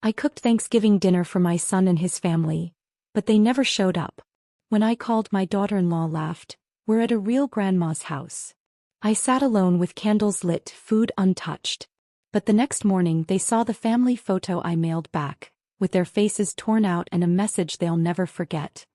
I cooked Thanksgiving dinner for my son and his family, but they never showed up. When I called, my daughter-in-law laughed. We're at a real grandma's house. I sat alone with candles lit, food untouched. But the next morning they saw the family photo I mailed back, with their faces torn out and a message they'll never forget.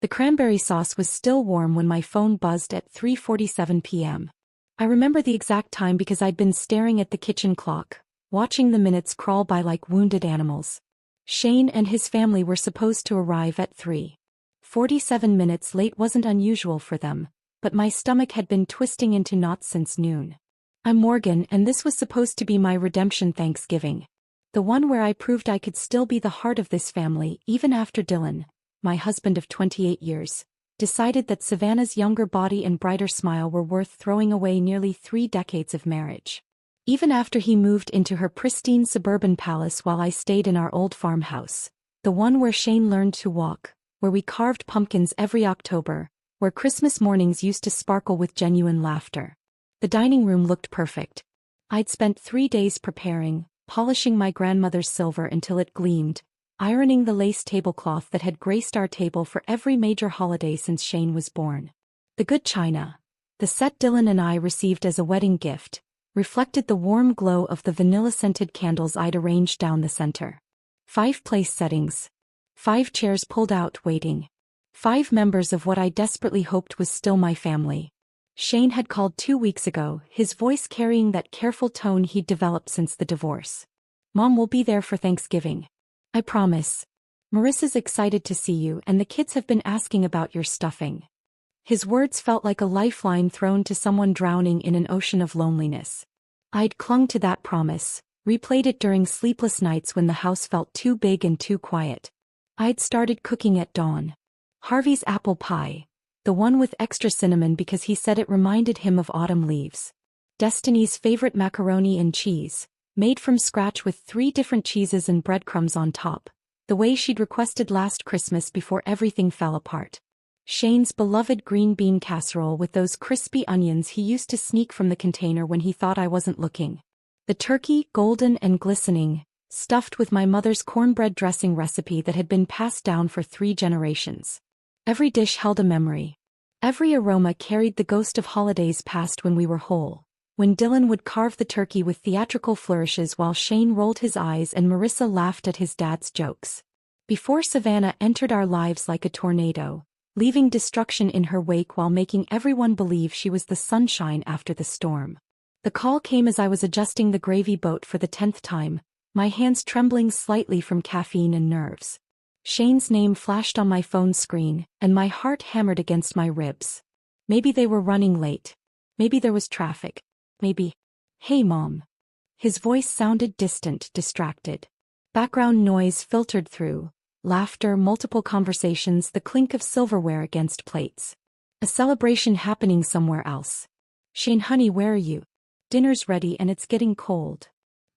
The cranberry sauce was still warm when my phone buzzed at 3:47 p.m. I remember the exact time because I'd been staring at the kitchen clock, watching the minutes crawl by like wounded animals. Shane and his family were supposed to arrive at 3:47 minutes late. Wasn't unusual for them, but my stomach had been twisting into knots since noon. I'm Morgan, and this was supposed to be my redemption Thanksgiving. The one where I proved I could still be the heart of this family even after Dylan, my husband of 28 years, decided that Savannah's younger body and brighter smile were worth throwing away nearly 3 decades of marriage. Even after he moved into her pristine suburban palace while I stayed in our old farmhouse, the one where Shane learned to walk, where we carved pumpkins every October, where Christmas mornings used to sparkle with genuine laughter. The dining room looked perfect. I'd spent 3 days preparing, polishing my grandmother's silver until it gleamed, ironing the lace tablecloth that had graced our table for every major holiday since Shane was born. The good china, the set Dylan and I received as a wedding gift, reflected the warm glow of the vanilla-scented candles I'd arranged down the center. 5 place settings. 5 chairs pulled out waiting. 5 members of what I desperately hoped was still my family. Shane had called 2 weeks ago, his voice carrying that careful tone he'd developed since the divorce. Mom will be there for Thanksgiving. I promise. Marissa's excited to see you and the kids have been asking about your stuffing. His words felt like a lifeline thrown to someone drowning in an ocean of loneliness. I'd clung to that promise, replayed it during sleepless nights when the house felt too big and too quiet. I'd started cooking at dawn. Harvey's apple pie, the one with extra cinnamon because he said it reminded him of autumn leaves. Destiny's favorite macaroni and cheese, made from scratch with 3 different cheeses and breadcrumbs on top, the way she'd requested last Christmas before everything fell apart. Shane's beloved green bean casserole with those crispy onions he used to sneak from the container when he thought I wasn't looking. The turkey, golden and glistening, stuffed with my mother's cornbread dressing recipe that had been passed down for 3 generations. Every dish held a memory. Every aroma carried the ghost of holidays past when we were whole. When Dylan would carve the turkey with theatrical flourishes while Shane rolled his eyes and Marissa laughed at his dad's jokes. Before Savannah entered our lives like a tornado, leaving destruction in her wake while making everyone believe she was the sunshine after the storm. The call came as I was adjusting the gravy boat for the 10th time, my hands trembling slightly from caffeine and nerves. Shane's name flashed on my phone screen, and my heart hammered against my ribs. Maybe they were running late. Maybe there was traffic. Maybe. Hey Mom. His voice sounded distant, distracted. Background noise filtered through. Laughter, multiple conversations, the clink of silverware against plates. A celebration happening somewhere else. Shane, honey, where are you? Dinner's ready and it's getting cold.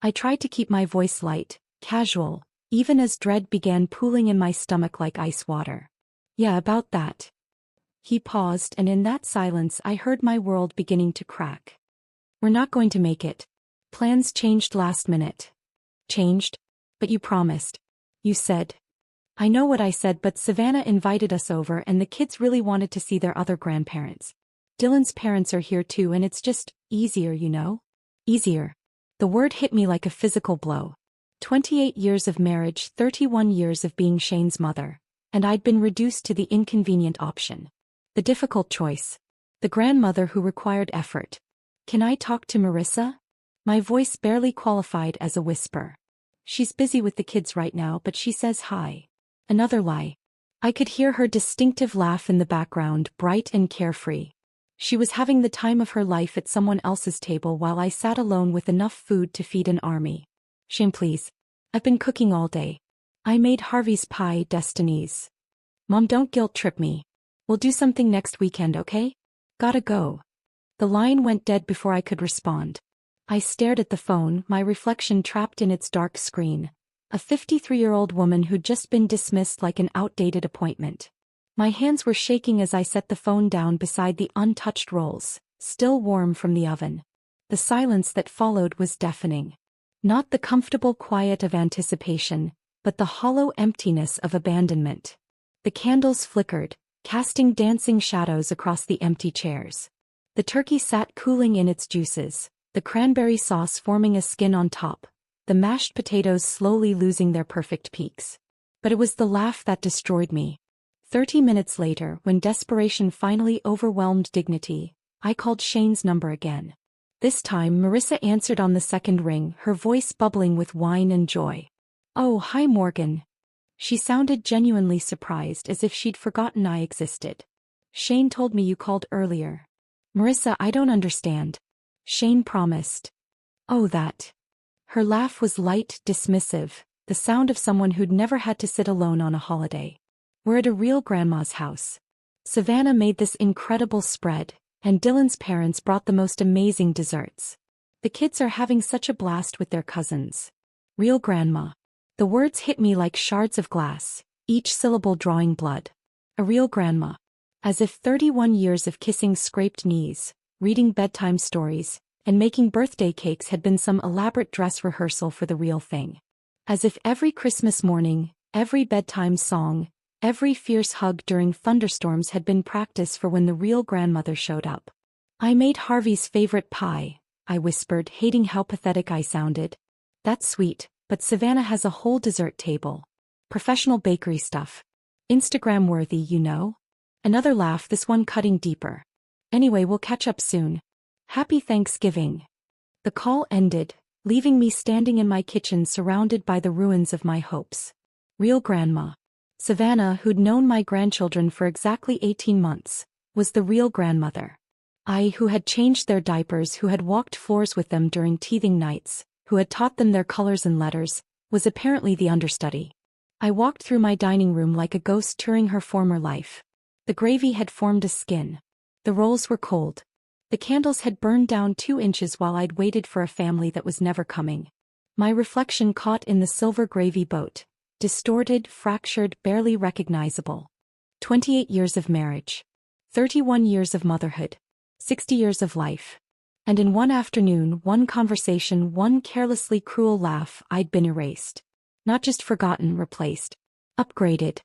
I tried to keep my voice light, casual, even as dread began pooling in my stomach like ice water. Yeah, about that. He paused, and in that silence I heard my world beginning to crack. We're not going to make it. Plans changed last minute. Changed? But you promised. You said. I know what I said, but Savannah invited us over and the kids really wanted to see their other grandparents. Dylan's parents are here too, and it's just easier, you know? Easier. The word hit me like a physical blow. 28 years of marriage, 31 years of being Shane's mother, and I'd been reduced to the inconvenient option. The difficult choice. The grandmother who required effort. Can I talk to Marissa? My voice barely qualified as a whisper. She's busy with the kids right now, but she says hi. Another lie. I could hear her distinctive laugh in the background, bright and carefree. She was having the time of her life at someone else's table while I sat alone with enough food to feed an army. Shane, please. I've been cooking all day. I made Harvey's pie, Destiny's. Mom, don't guilt trip me. We'll do something next weekend, okay? Gotta go. The line went dead before I could respond. I stared at the phone, my reflection trapped in its dark screen. A 53-year-old woman who'd just been dismissed like an outdated appointment. My hands were shaking as I set the phone down beside the untouched rolls, still warm from the oven. The silence that followed was deafening. Not the comfortable quiet of anticipation, but the hollow emptiness of abandonment. The candles flickered, casting dancing shadows across the empty chairs. The turkey sat cooling in its juices, the cranberry sauce forming a skin on top, the mashed potatoes slowly losing their perfect peaks. But it was the laugh that destroyed me. 30 minutes later, when desperation finally overwhelmed dignity, I called Shane's number again. This time Marissa answered on the second ring, her voice bubbling with wine and joy. "Oh, hi Morgan." She sounded genuinely surprised, as if she'd forgotten I existed. "Shane told me you called earlier." "Marissa, I don't understand." "Shane promised." "Oh, that." Her laugh was light, dismissive, the sound of someone who'd never had to sit alone on a holiday. "We're at a real grandma's house. Savannah made this incredible spread, and Dylan's parents brought the most amazing desserts. The kids are having such a blast with their cousins." Real grandma. The words hit me like shards of glass, each syllable drawing blood. A real grandma. As if 31 years of kissing scraped knees, reading bedtime stories, and making birthday cakes had been some elaborate dress rehearsal for the real thing. As if every Christmas morning, every bedtime song, every fierce hug during thunderstorms had been practice for when the real grandmother showed up. "I made Harvey's favorite pie," I whispered, hating how pathetic I sounded. "That's sweet, but Savannah has a whole dessert table. Professional bakery stuff. Instagram-worthy, you know?" Another laugh, this one cutting deeper. "Anyway, we'll catch up soon. Happy Thanksgiving." The call ended, leaving me standing in my kitchen surrounded by the ruins of my hopes. Real grandma. Savannah, who'd known my grandchildren for exactly 18 months, was the real grandmother. I, who had changed their diapers, who had walked floors with them during teething nights, who had taught them their colors and letters, was apparently the understudy. I walked through my dining room like a ghost touring her former life. The gravy had formed a skin. The rolls were cold. The candles had burned down 2 inches while I'd waited for a family that was never coming. My reflection caught in the silver gravy boat, distorted, fractured, barely recognizable. 28 years of marriage. 31 years of motherhood. 60 years of life. And in one afternoon, one conversation, one carelessly cruel laugh, I'd been erased. Not just forgotten, replaced. Upgraded.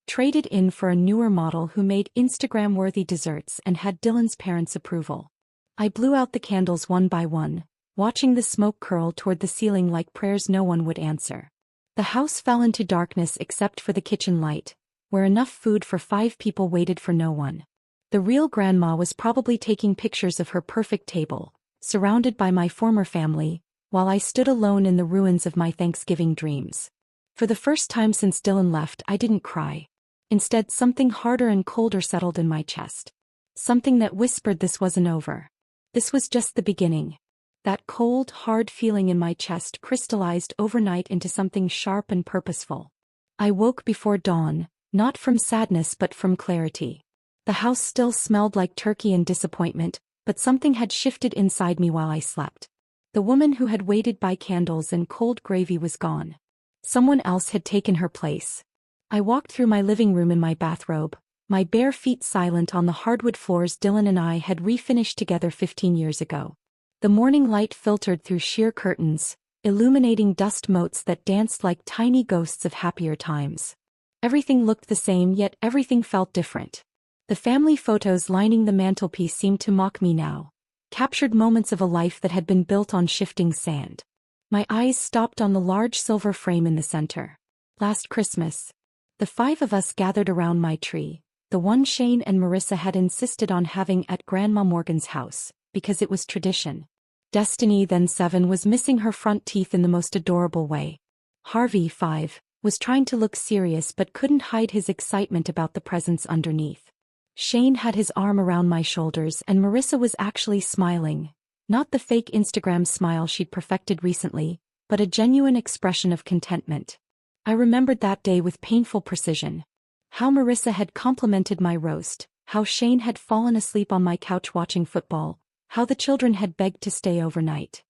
Traded in for a newer model who made Instagram-worthy desserts and had Dylan's parents' approval. I blew out the candles one by one, watching the smoke curl toward the ceiling like prayers no one would answer. The house fell into darkness except for the kitchen light, where enough food for 5 people waited for no one. The real grandma was probably taking pictures of her perfect table, surrounded by my former family, while I stood alone in the ruins of my Thanksgiving dreams. For the first time since Dylan left, I didn't cry. Instead, something harder and colder settled in my chest. Something that whispered this wasn't over. This was just the beginning. That cold, hard feeling in my chest crystallized overnight into something sharp and purposeful. I woke before dawn, not from sadness but from clarity. The house still smelled like turkey and disappointment, but something had shifted inside me while I slept. The woman who had waited by candles and cold gravy was gone. Someone else had taken her place. I walked through my living room in my bathrobe, my bare feet silent on the hardwood floors Dylan and I had refinished together 15 years ago. The morning light filtered through sheer curtains, illuminating dust motes that danced like tiny ghosts of happier times. Everything looked the same, yet everything felt different. The family photos lining the mantelpiece seemed to mock me now, captured moments of a life that had been built on shifting sand. My eyes stopped on the large silver frame in the center. Last Christmas, the 5 of us gathered around my tree, the one Shane and Marissa had insisted on having at Grandma Morgan's house, because it was tradition. Destiny, then 7, was missing her front teeth in the most adorable way. Harvey, 5, was trying to look serious but couldn't hide his excitement about the presents underneath. Shane had his arm around my shoulders and Marissa was actually smiling. Not the fake Instagram smile she'd perfected recently, but a genuine expression of contentment. I remembered that day with painful precision. How Marissa had complimented my roast, how Shane had fallen asleep on my couch watching football, how the children had begged to stay overnight.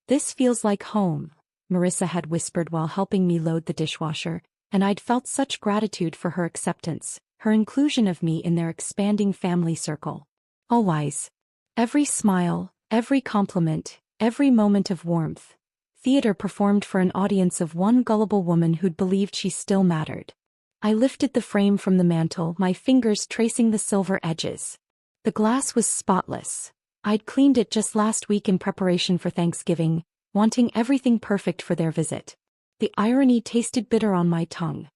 "This feels like home," Marissa had whispered while helping me load the dishwasher, and I'd felt such gratitude for her acceptance, her inclusion of me in their expanding family circle. Always. Every smile, every compliment, every moment of warmth theater performed for an audience of one gullible woman who'd believed she still mattered. I lifted the frame from the mantel, my fingers tracing the silver edges. The glass was spotless. I'd cleaned it just last week in preparation for Thanksgiving, wanting everything perfect for their visit. The irony tasted bitter on my tongue.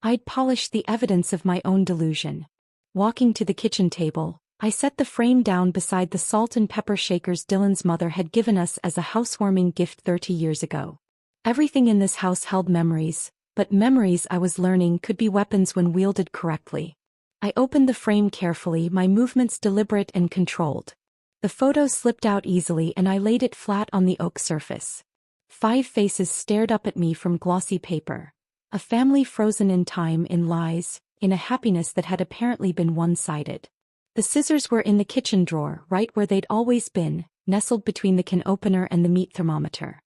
I'd polished the evidence of my own delusion. Walking to the kitchen table, I set the frame down beside the salt and pepper shakers Dylan's mother had given us as a housewarming gift 30 years ago. Everything in this house held memories, but memories, I was learning, could be weapons when wielded correctly. I opened the frame carefully, my movements deliberate and controlled. The photo slipped out easily and I laid it flat on the oak surface. 5 faces stared up at me from glossy paper. A family frozen in time, in lies, in a happiness that had apparently been one-sided. The scissors were in the kitchen drawer, right where they'd always been, nestled between the can opener and the meat thermometer.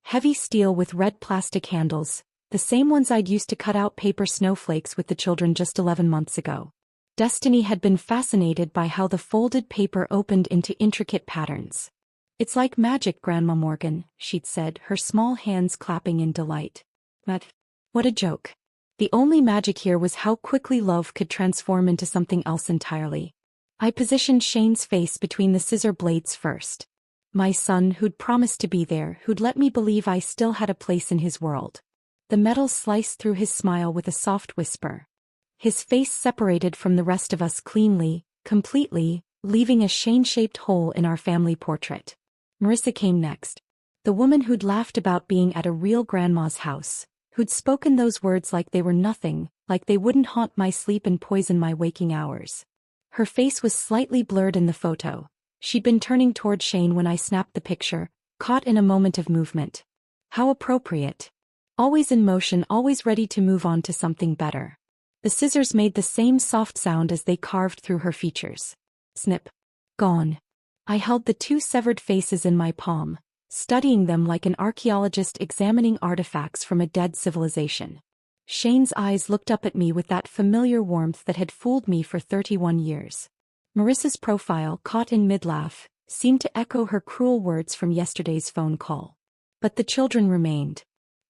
Heavy steel with red plastic handles, the same ones I'd used to cut out paper snowflakes with the children just 11 months ago. Destiny had been fascinated by how the folded paper opened into intricate patterns. "It's like magic, Grandma Morgan," she'd said, her small hands clapping in delight. But what a joke. The only magic here was how quickly love could transform into something else entirely. I positioned Shane's face between the scissor blades first. My son, who'd promised to be there, who'd let me believe I still had a place in his world. The metal sliced through his smile with a soft whisper. His face separated from the rest of us cleanly, completely, leaving a Shane-shaped hole in our family portrait. Marissa came next. The woman who'd laughed about being at a real grandma's house, who'd spoken those words like they were nothing, like they wouldn't haunt my sleep and poison my waking hours. Her face was slightly blurred in the photo. She'd been turning toward Shane when I snapped the picture, caught in a moment of movement. How appropriate. Always in motion, always ready to move on to something better. The scissors made the same soft sound as they carved through her features. Snip. Gone. I held the 2 severed faces in my palm, studying them like an archaeologist examining artifacts from a dead civilization. Shane's eyes looked up at me with that familiar warmth that had fooled me for 31 years. Marissa's profile, caught in mid-laugh, seemed to echo her cruel words from yesterday's phone call. But the children remained.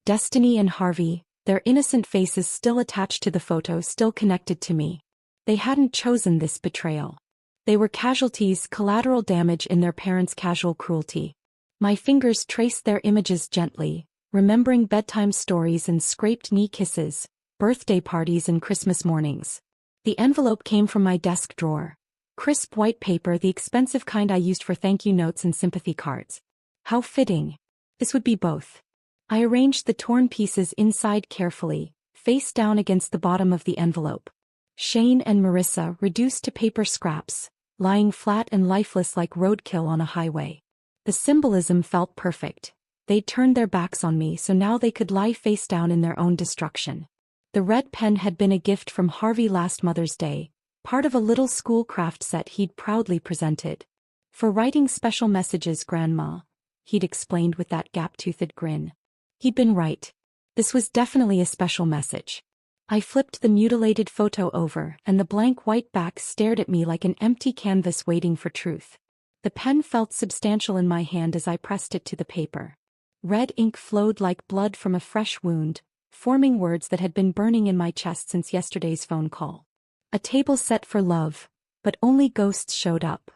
Destiny and Harvey, their innocent faces still attached to the photo, still connected to me. They hadn't chosen this betrayal. They were casualties, collateral damage in their parents' casual cruelty. My fingers traced their images gently, remembering bedtime stories and scraped knee kisses, birthday parties and Christmas mornings. The envelope came from my desk drawer. Crisp white paper, the expensive kind I used for thank you notes and sympathy cards. How fitting. This would be both. I arranged the torn pieces inside carefully, face down against the bottom of the envelope. Shane and Marissa, reduced to paper scraps, lying flat and lifeless like roadkill on a highway. The symbolism felt perfect. They'd turned their backs on me, so now they could lie face down in their own destruction. The red pen had been a gift from Harvey last Mother's Day, part of a little school craft set he'd proudly presented. "For writing special messages, Grandma," he'd explained with that gap-toothed grin. He'd been right. This was definitely a special message. I flipped the mutilated photo over, and the blank white back stared at me like an empty canvas waiting for truth. The pen felt substantial in my hand as I pressed it to the paper. Red ink flowed like blood from a fresh wound, forming words that had been burning in my chest since yesterday's phone call. A table set for love, but only ghosts showed up.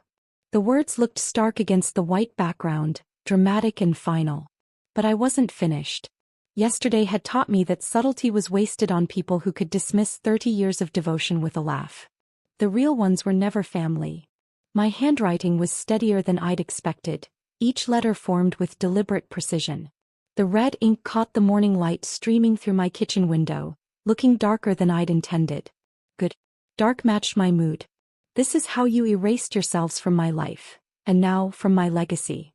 The words looked stark against the white background, dramatic and final. But I wasn't finished. Yesterday had taught me that subtlety was wasted on people who could dismiss 30 years of devotion with a laugh. The real ones were never family. My handwriting was steadier than I'd expected, each letter formed with deliberate precision. The red ink caught the morning light streaming through my kitchen window, looking darker than I'd intended. Good. Dark matched my mood. "This is how you erased yourselves from my life, and now from my legacy."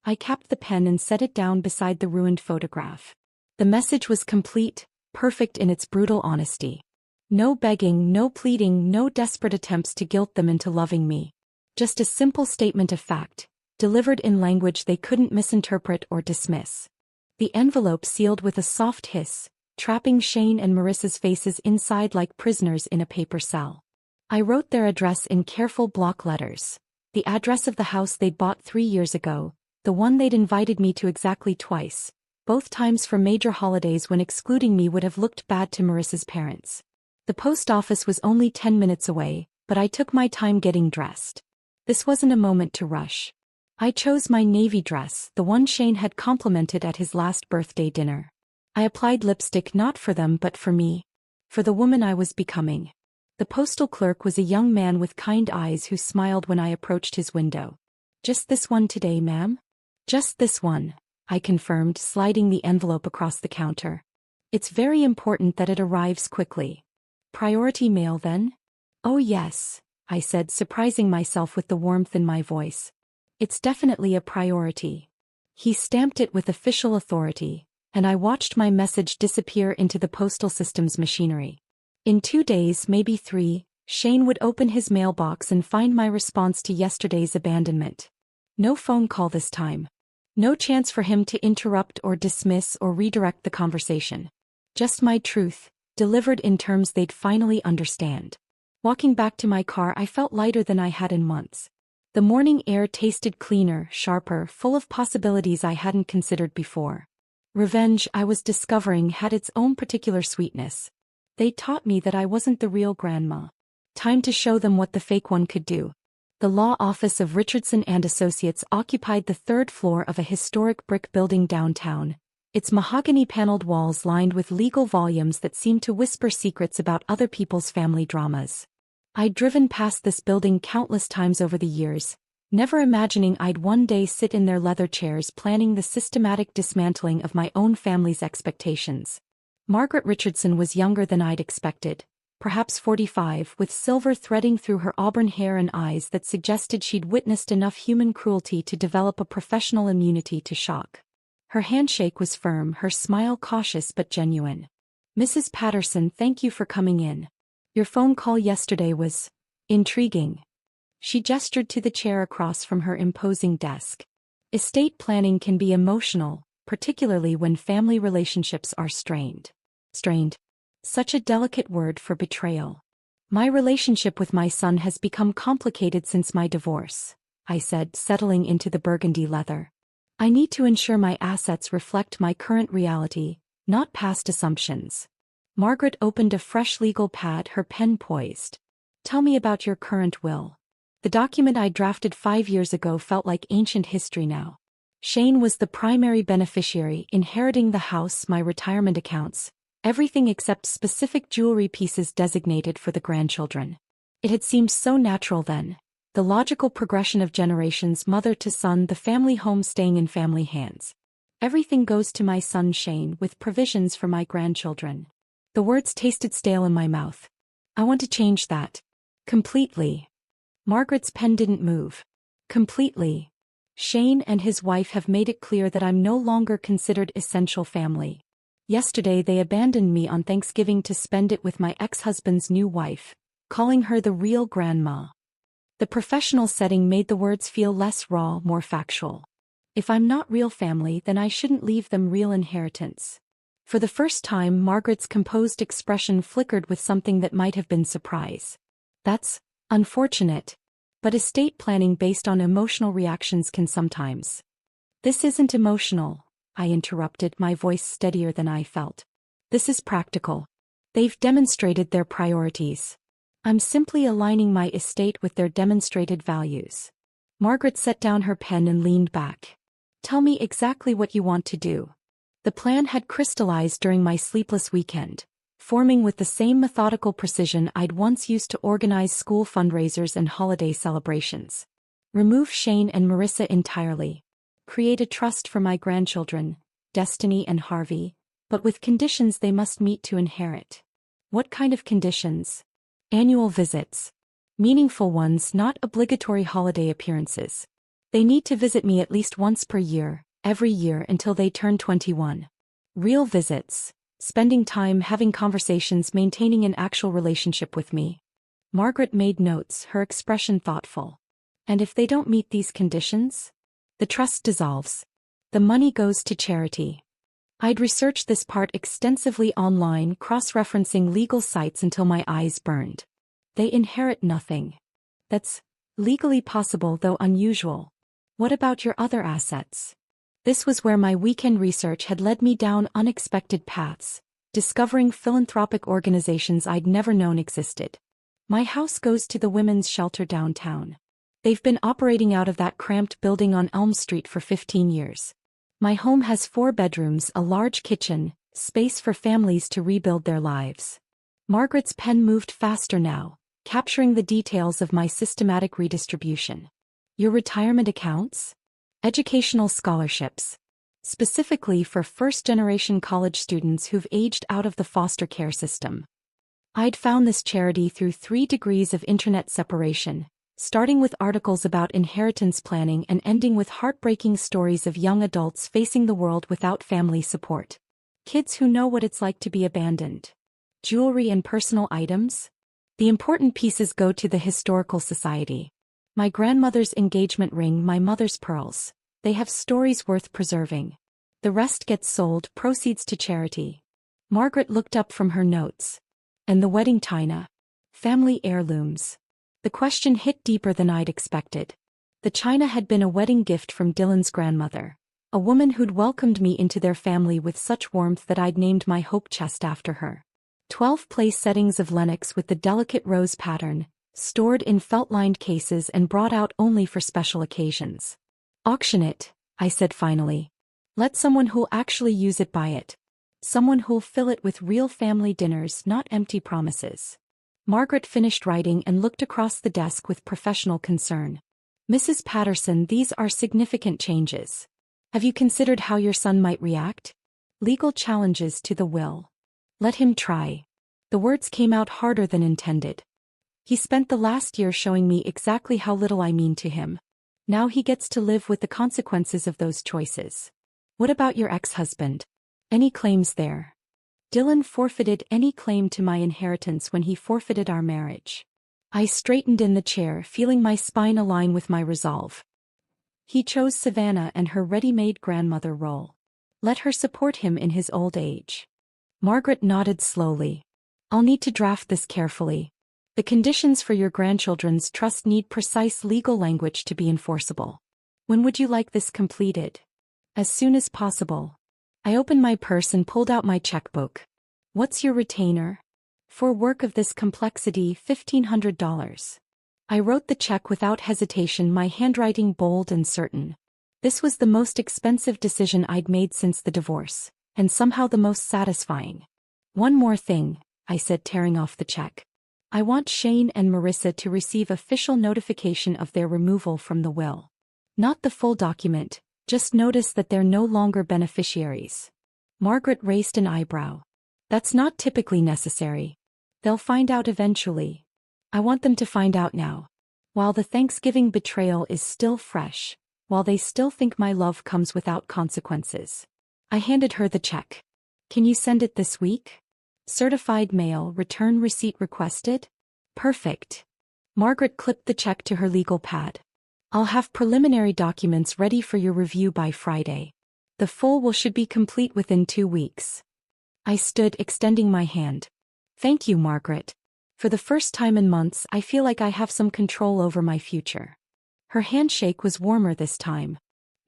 I capped the pen and set it down beside the ruined photograph. The message was complete, perfect in its brutal honesty. No begging, no pleading, no desperate attempts to guilt them into loving me. Just a simple statement of fact, delivered in language they couldn't misinterpret or dismiss. The envelope sealed with a soft hiss, trapping Shane and Marissa's faces inside like prisoners in a paper cell. I wrote their address in careful block letters. The address of the house they'd bought 3 years ago, the one they'd invited me to exactly twice, both times for major holidays when excluding me would have looked bad to Marissa's parents. The post office was only 10 minutes away, but I took my time getting dressed. This wasn't a moment to rush. I chose my navy dress, the one Shane had complimented at his last birthday dinner. I applied lipstick not for them but for me. For the woman I was becoming. The postal clerk was a young man with kind eyes who smiled when I approached his window. "Just this one today, ma'am?" "Just this one," I confirmed, sliding the envelope across the counter. "It's very important that it arrives quickly." "Priority mail then?" "Oh yes," I said, surprising myself with the warmth in my voice. "It's definitely a priority." He stamped it with official authority, and I watched my message disappear into the postal system's machinery. In 2 days, maybe 3, Shane would open his mailbox and find my response to yesterday's abandonment. No phone call this time. No chance for him to interrupt or dismiss or redirect the conversation. Just my truth, delivered in terms they'd finally understand. Walking back to my car, I felt lighter than I had in months. The morning air tasted cleaner, sharper, full of possibilities I hadn't considered before. Revenge, I was discovering, had its own particular sweetness. They taught me that I wasn't the real grandma. Time to show them what the fake one could do. The law office of Richardson and Associates occupied the 3rd floor of a historic brick building downtown, its mahogany-paneled walls lined with legal volumes that seemed to whisper secrets about other people's family dramas. I'd driven past this building countless times over the years, never imagining I'd one day sit in their leather chairs planning the systematic dismantling of my own family's expectations. Margaret Richardson was younger than I'd expected, perhaps 45, with silver threading through her auburn hair and eyes that suggested she'd witnessed enough human cruelty to develop a professional immunity to shock. Her handshake was firm, her smile cautious but genuine. "Mrs. Patterson, thank you for coming in. Your phone call yesterday was intriguing." She gestured to the chair across from her imposing desk. Estate planning can be emotional, particularly when family relationships are strained. Strained. Such a delicate word for betrayal. "My relationship with my son has become complicated since my divorce," I said, settling into the burgundy leather. "I need to ensure my assets reflect my current reality, not past assumptions." Margaret opened a fresh legal pad, her pen poised. "Tell me about your current will." The document I drafted 5 years ago felt like ancient history now. Shane was the primary beneficiary, inheriting the house, my retirement accounts, everything except specific jewelry pieces designated for the grandchildren. It had seemed so natural then, the logical progression of generations, mother to son, the family home staying in family hands. "Everything goes to my son Shane, with provisions for my grandchildren." The words tasted stale in my mouth. "I want to change that. Completely." Margaret's pen didn't move. "Completely. Shane and his wife have made it clear that I'm no longer considered essential family. Yesterday they abandoned me on Thanksgiving to spend it with my ex-husband's new wife, calling her the real grandma." The professional setting made the words feel less raw, more factual. If I'm not real family, then I shouldn't leave them real inheritance. For the first time, Margaret's composed expression flickered with something that might have been surprise. "That's unfortunate. But estate planning based on emotional reactions can sometimes." "This isn't emotional," I interrupted, my voice steadier than I felt. "This is practical. They've demonstrated their priorities. I'm simply aligning my estate with their demonstrated values." Margaret set down her pen and leaned back. "Tell me exactly what you want to do." The plan had crystallized during my sleepless weekend, forming with the same methodical precision I'd once used to organize school fundraisers and holiday celebrations. Remove Shane and Marissa entirely. Create a trust for my grandchildren, Destiny and Harvey, but with conditions they must meet to inherit. What kind of conditions? Annual visits. Meaningful ones, not obligatory holiday appearances. They need to visit me at least once per year, every year until they turn 21. Real visits. Spending time, having conversations, maintaining an actual relationship with me. Margaret made notes, her expression thoughtful. "And if they don't meet these conditions?" "The trust dissolves. The money goes to charity." I'd researched this part extensively online, cross-referencing legal sites until my eyes burned. They inherit nothing. That's legally possible, though unusual. What about your other assets? This was where my weekend research had led me down unexpected paths, discovering philanthropic organizations I'd never known existed. My house goes to the women's shelter downtown. They've been operating out of that cramped building on Elm Street for 15 years. My home has 4 bedrooms, a large kitchen, space for families to rebuild their lives. Margaret's pen moved faster now, capturing the details of my systematic redistribution. Your retirement accounts? Educational scholarships. Specifically for first-generation college students who've aged out of the foster care system. I'd found this charity through 3 degrees of internet separation, starting with articles about inheritance planning and ending with heartbreaking stories of young adults facing the world without family support. Kids who know what it's like to be abandoned. Jewelry and personal items? The important pieces go to the Historical Society. My grandmother's engagement ring, my mother's pearls. They have stories worth preserving. The rest gets sold, proceeds to charity. Margaret looked up from her notes. And the wedding china? Family heirlooms. The question hit deeper than I'd expected. The china had been a wedding gift from Dylan's grandmother, a woman who'd welcomed me into their family with such warmth that I'd named my hope chest after her. 12 place settings of Lenox with the delicate rose pattern, stored in felt-lined cases and brought out only for special occasions. Auction it, I said finally. Let someone who'll actually use it buy it. Someone who'll fill it with real family dinners, not empty promises. Margaret finished writing and looked across the desk with professional concern. Mrs. Patterson, these are significant changes. Have you considered how your son might react? Legal challenges to the will. Let him try. The words came out harder than intended. He spent the last year showing me exactly how little I mean to him. Now he gets to live with the consequences of those choices. What about your ex-husband? Any claims there? Dylan forfeited any claim to my inheritance when he forfeited our marriage. I straightened in the chair, feeling my spine align with my resolve. He chose Savannah and her ready-made grandmother role. Let her support him in his old age. Margaret nodded slowly. I'll need to draft this carefully. The conditions for your grandchildren's trust need precise legal language to be enforceable. When would you like this completed? As soon as possible. I opened my purse and pulled out my checkbook. What's your retainer? For work of this complexity, $1,500. I wrote the check without hesitation, my handwriting bold and certain. This was the most expensive decision I'd made since the divorce, and somehow the most satisfying. One more thing, I said, tearing off the check. I want Shane and Marissa to receive official notification of their removal from the will. Not the full document, just notice that they're no longer beneficiaries. Margaret raised an eyebrow. That's not typically necessary. They'll find out eventually. I want them to find out now. While the Thanksgiving betrayal is still fresh, while they still think my love comes without consequences. I handed her the check. Can you send it this week? Certified mail, return receipt requested? Perfect. Margaret clipped the check to her legal pad. I'll have preliminary documents ready for your review by Friday. The full will should be complete within 2 weeks. I stood, extending my hand. Thank you, Margaret. For the first time in months, I feel like I have some control over my future. Her handshake was warmer this time.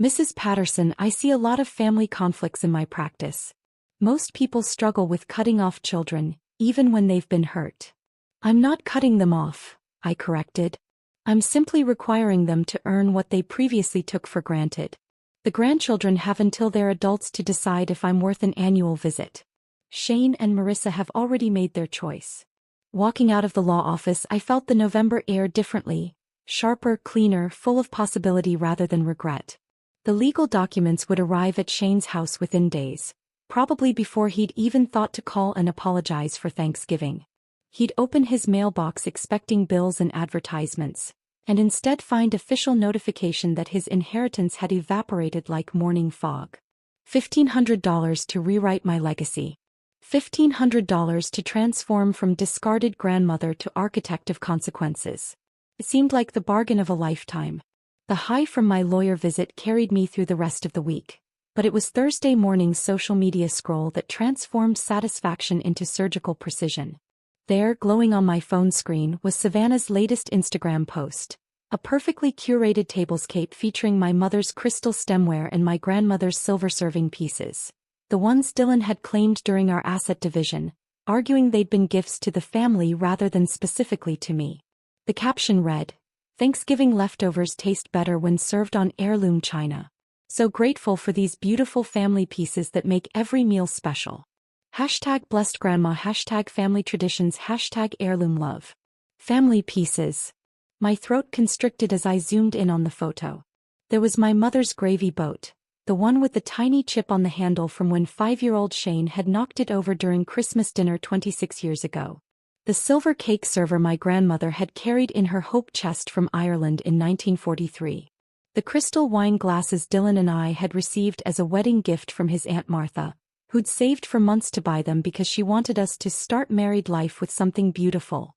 Mrs. Patterson, I see a lot of family conflicts in my practice. Most people struggle with cutting off children, even when they've been hurt. I'm not cutting them off, I corrected. I'm simply requiring them to earn what they previously took for granted. The grandchildren have until they're adults to decide if I'm worth an annual visit. Shane and Marissa have already made their choice. Walking out of the law office, I felt the November air differently, sharper, cleaner, full of possibility rather than regret. The legal documents would arrive at Shane's house within days, probably before he'd even thought to call and apologize for Thanksgiving. He'd open his mailbox expecting bills and advertisements, and instead find official notification that his inheritance had evaporated like morning fog. $1,500 to rewrite my legacy. $1,500 to transform from discarded grandmother to architect of consequences. It seemed like the bargain of a lifetime. The high from my lawyer visit carried me through the rest of the week, but it was Thursday morning's social media scroll that transformed satisfaction into surgical precision. There, glowing on my phone screen, was Savannah's latest Instagram post. A perfectly curated tablescape featuring my mother's crystal stemware and my grandmother's silver serving pieces. The ones Dylan had claimed during our asset division, arguing they'd been gifts to the family rather than specifically to me. The caption read, "Thanksgiving leftovers taste better when served on heirloom china. So grateful for these beautiful family pieces that make every meal special. Hashtag blessed grandma, hashtag family traditions, hashtag heirloom love." Family pieces. My throat constricted as I zoomed in on the photo. There was my mother's gravy boat, the one with the tiny chip on the handle from when 5-year-old Shane had knocked it over during Christmas dinner 26 years ago. The silver cake server my grandmother had carried in her hope chest from Ireland in 1943. The crystal wine glasses Dylan and I had received as a wedding gift from his Aunt Martha, who'd saved for months to buy them because she wanted us to start married life with something beautiful.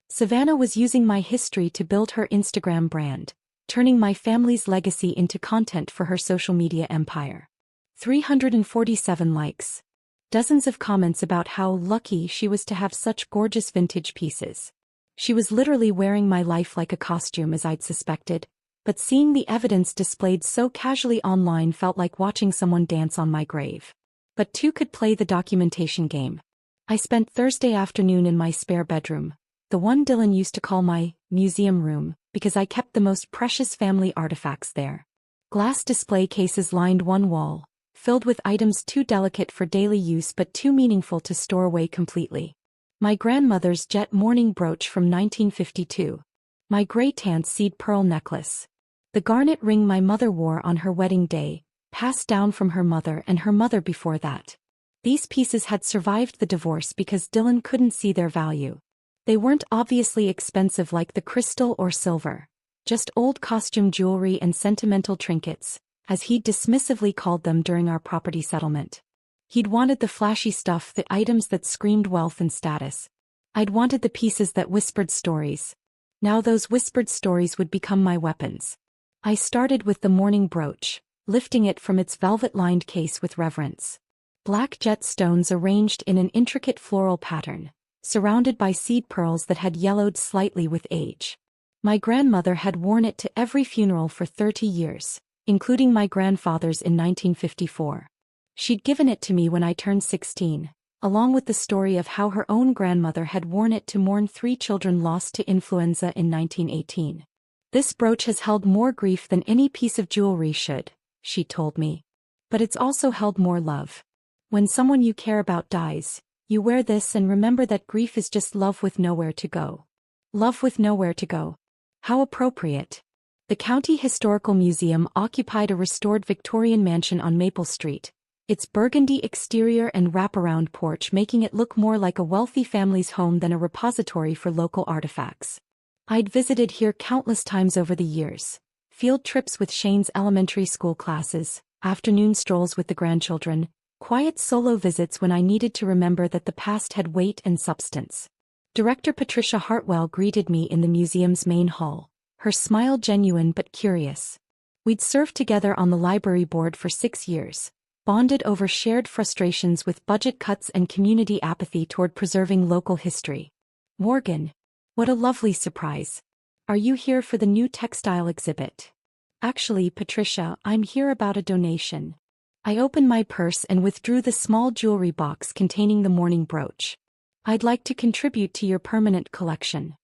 Savannah was using my history to build her Instagram brand, turning my family's legacy into content for her social media empire. 347 likes. Dozens of comments about how lucky she was to have such gorgeous vintage pieces. She was literally wearing my life like a costume, as I'd suspected, but seeing the evidence displayed so casually online felt like watching someone dance on my grave. But two could play the documentation game. I spent Thursday afternoon in my spare bedroom, the one Dylan used to call my museum room, because I kept the most precious family artifacts there. Glass display cases lined one wall, filled with items too delicate for daily use but too meaningful to store away completely. My grandmother's jet mourning brooch from 1952. My great-aunt's seed pearl necklace. The garnet ring my mother wore on her wedding day, passed down from her mother and her mother before that. These pieces had survived the divorce because Dylan couldn't see their value. They weren't obviously expensive like the crystal or silver, just old costume jewelry and sentimental trinkets, as he'd dismissively called them during our property settlement. He'd wanted the flashy stuff, the items that screamed wealth and status. I'd wanted the pieces that whispered stories. Now those whispered stories would become my weapons. I started with the mourning brooch, lifting it from its velvet-lined case with reverence. Black jet stones arranged in an intricate floral pattern, surrounded by seed pearls that had yellowed slightly with age. My grandmother had worn it to every funeral for 30 years, including my grandfather's in 1954. She'd given it to me when I turned 16, along with the story of how her own grandmother had worn it to mourn 3 children lost to influenza in 1918. "This brooch has held more grief than any piece of jewelry should," she told me. "But it's also held more love. When someone you care about dies, you wear this and remember that grief is just love with nowhere to go." Love with nowhere to go. How appropriate. The County Historical Museum occupied a restored Victorian mansion on Maple Street, its burgundy exterior and wraparound porch making it look more like a wealthy family's home than a repository for local artifacts. I'd visited here countless times over the years. Field trips with Shane's elementary school classes, afternoon strolls with the grandchildren, quiet solo visits when I needed to remember that the past had weight and substance. Director Patricia Hartwell greeted me in the museum's main hall, her smile genuine but curious. We'd served together on the library board for 6 years, bonded over shared frustrations with budget cuts and community apathy toward preserving local history. "Morgan, what a lovely surprise. Are you here for the new textile exhibit?" "Actually, Patricia, I'm here about a donation." I opened my purse and withdrew the small jewelry box containing the mourning brooch. "I'd like to contribute to your permanent collection."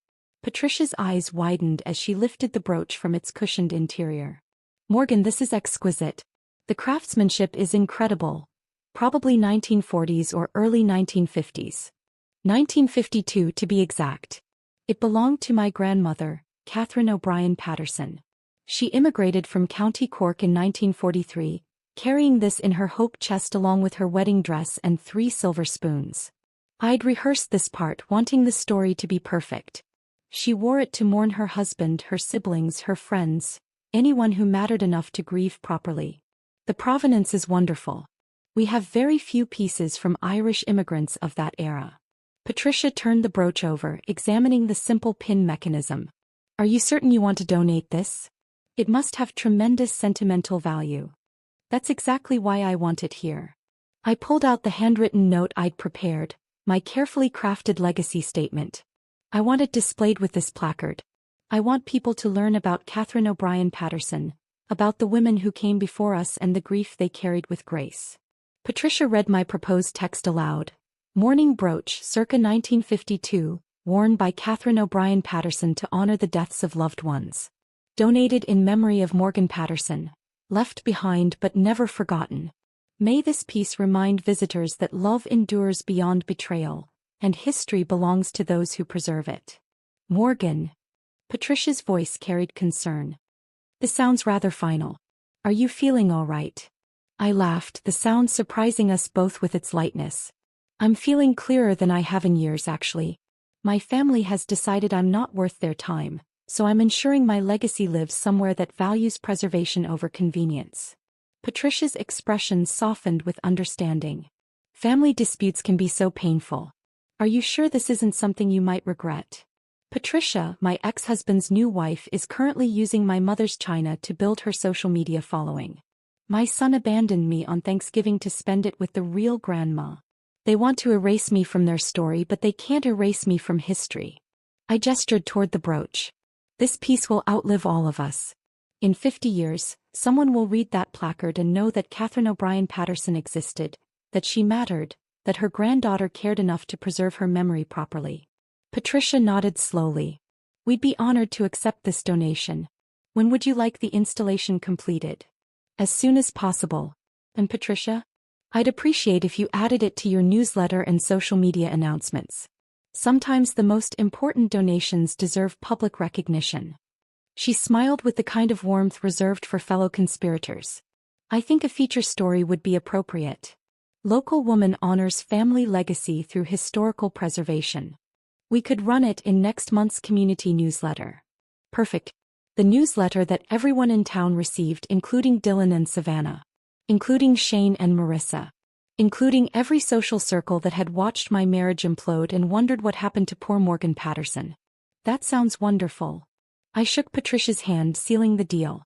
Patricia's eyes widened as she lifted the brooch from its cushioned interior. "Morgan, this is exquisite. The craftsmanship is incredible. Probably 1940s or early 1950s. 1952 to be exact. It belonged to my grandmother, Catherine O'Brien Patterson. She immigrated from County Cork in 1943, carrying this in her hope chest along with her wedding dress and 3 silver spoons. I'd rehearsed this part, wanting the story to be perfect. She wore it to mourn her husband, her siblings, her friends, anyone who mattered enough to grieve properly. The provenance is wonderful. We have very few pieces from Irish immigrants of that era. Patricia turned the brooch over, examining the simple pin mechanism. "Are you certain you want to donate this? It must have tremendous sentimental value." "That's exactly why I want it here." I pulled out the handwritten note I'd prepared, my carefully crafted legacy statement. "I want it displayed with this placard. I want people to learn about Catherine O'Brien Patterson, about the women who came before us and the grief they carried with grace. Patricia read my proposed text aloud. Mourning brooch circa 1952, worn by Catherine O'Brien Patterson to honor the deaths of loved ones. Donated in memory of Morgan Patterson. Left behind but never forgotten. May this piece remind visitors that love endures beyond betrayal, and history belongs to those who preserve it. Morgan. Patricia's voice carried concern. This sounds rather final. Are you feeling all right? I laughed, the sound surprising us both with its lightness. I'm feeling clearer than I have in years, actually. My family has decided I'm not worth their time, so I'm ensuring my legacy lives somewhere that values preservation over convenience. Patricia's expression softened with understanding. Family disputes can be so painful. Are you sure this isn't something you might regret? Patricia, my ex-husband's new wife, is currently using my mother's china to build her social media following. My son abandoned me on Thanksgiving to spend it with the real grandma. They want to erase me from their story, but they can't erase me from history. I gestured toward the brooch. This piece will outlive all of us. In 50 years, someone will read that placard and know that Catherine O'Brien Patterson existed, that she mattered, that her granddaughter cared enough to preserve her memory properly. Patricia nodded slowly. We'd be honored to accept this donation. When would you like the installation completed? As soon as possible. And Patricia? I'd appreciate if you added it to your newsletter and social media announcements. Sometimes the most important donations deserve public recognition. She smiled with the kind of warmth reserved for fellow conspirators. I think a feature story would be appropriate. Local woman honors family legacy through historical preservation. We could run it in next month's community newsletter. Perfect. The newsletter that everyone in town received, including Dylan and Savannah. Including Shane and Marissa. Including every social circle that had watched my marriage implode and wondered what happened to poor Morgan Patterson. That sounds wonderful. I shook Patricia's hand, sealing the deal.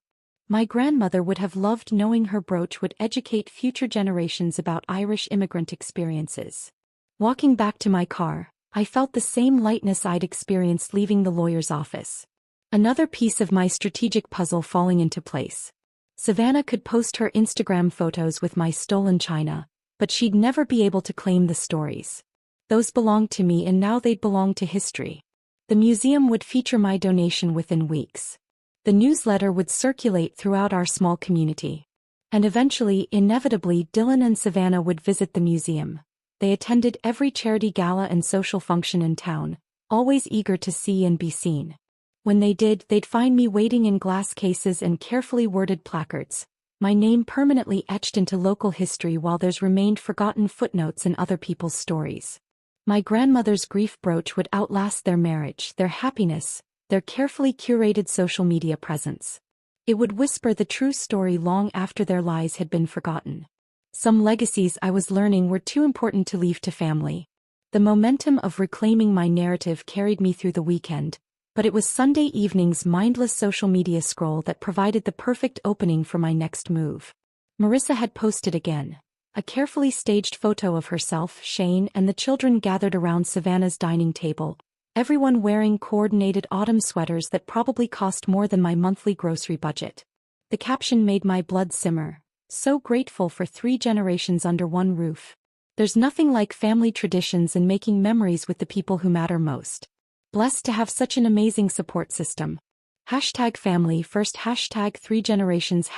My grandmother would have loved knowing her brooch would educate future generations about Irish immigrant experiences. Walking back to my car, I felt the same lightness I'd experienced leaving the lawyer's office. Another piece of my strategic puzzle falling into place. Savannah could post her Instagram photos with my stolen china, but she'd never be able to claim the stories. Those belonged to me, and now they'd belong to history. The museum would feature my donation within weeks. The newsletter would circulate throughout our small community. And eventually, inevitably, Dylan and Savannah would visit the museum. They attended every charity gala and social function in town, always eager to see and be seen. When they did, they'd find me waiting in glass cases and carefully worded placards, my name permanently etched into local history while theirs remained forgotten footnotes in other people's stories. My grandmother's grief brooch would outlast their marriage, their happiness, their carefully curated social media presence. It would whisper the true story long after their lies had been forgotten. Some legacies, I was learning, were too important to leave to family. The momentum of reclaiming my narrative carried me through the weekend, but it was Sunday evening's mindless social media scroll that provided the perfect opening for my next move. Marissa had posted again. A carefully staged photo of herself, Shane, and the children gathered around Savannah's dining table, everyone wearing coordinated autumn sweaters that probably cost more than my monthly grocery budget. The caption made my blood simmer. So grateful for 3 generations under one roof. There's nothing like family traditions and making memories with the people who matter most. Blessed to have such an amazing support system. #family first, #3 generations,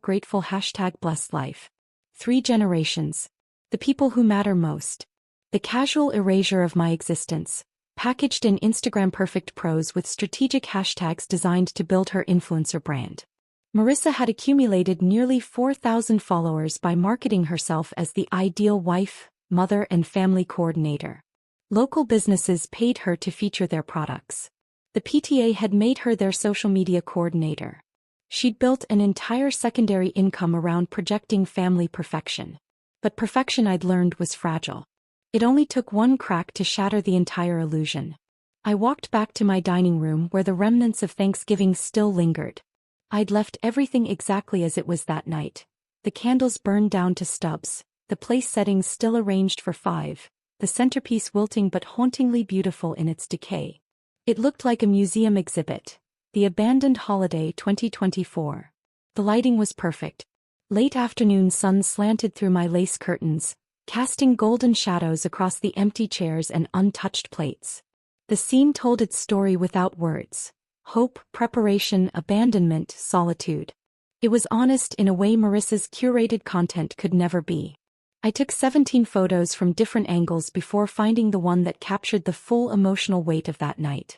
#grateful, #blessed life. 3 generations. The people who matter most. The casual erasure of my existence, packaged in Instagram perfect prose with strategic hashtags designed to build her influencer brand. Marissa had accumulated nearly 4,000 followers by marketing herself as the ideal wife, mother, and family coordinator. Local businesses paid her to feature their products. The PTA had made her their social media coordinator. She'd built an entire secondary income around projecting family perfection. But perfection, I'd learned, was fragile. It only took one crack to shatter the entire illusion. I walked back to my dining room where the remnants of Thanksgiving still lingered. I'd left everything exactly as it was that night. The candles burned down to stubs, the place settings still arranged for 5, the centerpiece wilting but hauntingly beautiful in its decay. It looked like a museum exhibit, The Abandoned Holiday 2024. The lighting was perfect. Late afternoon sun slanted through my lace curtains, casting golden shadows across the empty chairs and untouched plates. The scene told its story without words. Hope, preparation, abandonment, solitude. It was honest in a way Marissa's curated content could never be. I took 17 photos from different angles before finding the one that captured the full emotional weight of that night.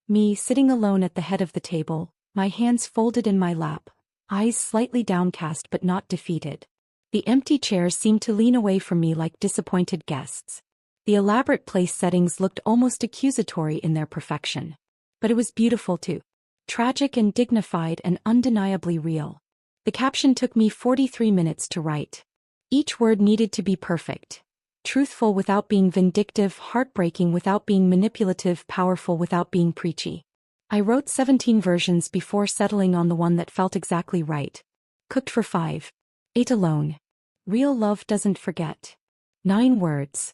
Me sitting alone at the head of the table, my hands folded in my lap, eyes slightly downcast but not defeated. The empty chairs seemed to lean away from me like disappointed guests. The elaborate place settings looked almost accusatory in their perfection. But it was beautiful too. Tragic and dignified and undeniably real. The caption took me 43 minutes to write. Each word needed to be perfect. Truthful without being vindictive, heartbreaking without being manipulative, powerful without being preachy. I wrote 17 versions before settling on the one that felt exactly right. Cooked for 5. Ate alone. Real love doesn't forget. 9 words.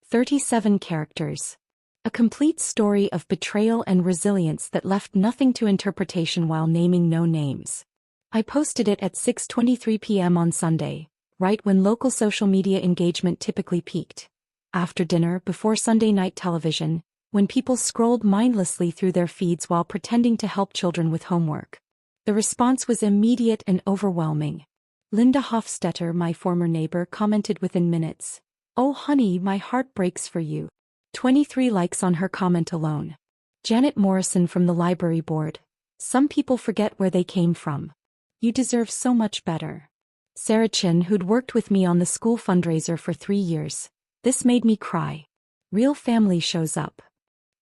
37 characters. A complete story of betrayal and resilience that left nothing to interpretation while naming no names. I posted it at 6:23 p.m. on Sunday, right when local social media engagement typically peaked. After dinner, before Sunday night television, when people scrolled mindlessly through their feeds while pretending to help children with homework. The response was immediate and overwhelming. Linda Hofstetter, my former neighbor, commented within minutes, "Oh honey, my heart breaks for you." 23 likes on her comment alone. Janet Morrison from the library board, "Some people forget where they came from. You deserve so much better." Sarah Chin, who'd worked with me on the school fundraiser for 3 years, "This made me cry. Real family shows up."